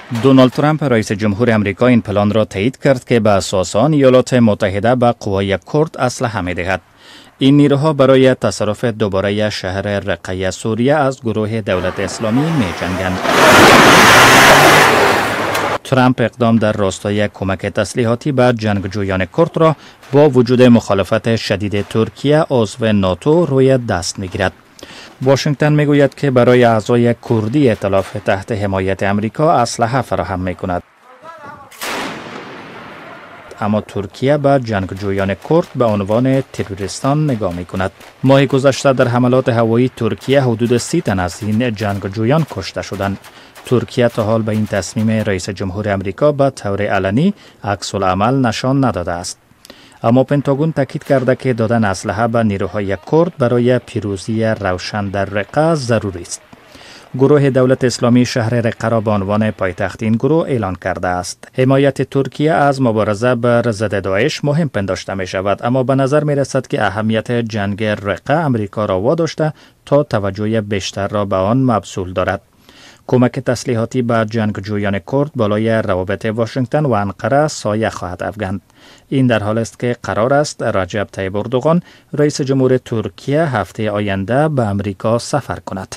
دونالد ترامپ رئیس جمهور آمریکا این پلان را تایید کرد که به اساس آن ایالات متحده به قوای کرد اسلحه می‌دهد. این نیروها برای تصرف دوباره شهر رقه سوریه از گروه دولت اسلامی می‌جنگند. ترامپ اقدام در راستای کمک تسلیحاتی به جنگجویان کرد را با وجود مخالفت شدید ترکیه عضو ناتو روی دست می‌گیرد. واشنگتن میگوید که برای اعضای کردی ائتلاف تحت حمایت آمریکا اسلحه فراهم میکند. اما ترکیه به جنگجویان کرد به عنوان تروریستان نگاه میکند. ماه گذشته در حملات هوایی ترکیه حدود 30 تن از این جنگجویان کشته شدند. ترکیه تا حال به این تصمیم رئیس جمهور آمریکا به طور علنی عکس العمل نشان نداده است. اما پنتاگون تاکید کرده که دادن اسلحه به نیروهای کرد برای پیروزی روشن در رقه ضروری است. گروه دولت اسلامی شهر رقه را به عنوان پایتخت این گروه اعلان کرده است. حمایت ترکیه از مبارزه بر ضد داعش مهم پنداشته می شود، اما به نظر می رسد که اهمیت جنگ رقه امریکا را واداشته تا توجه بیشتر را به آن مبذول دارد. کمک تسلیحاتی به جنگجویان کرد بالای روابط واشنگتن و انقره سایه خواهد افکند. این در حال است که قرار است رجب طیب اردوغان رئیس جمهور ترکیه هفته آینده به امریکا سفر کند.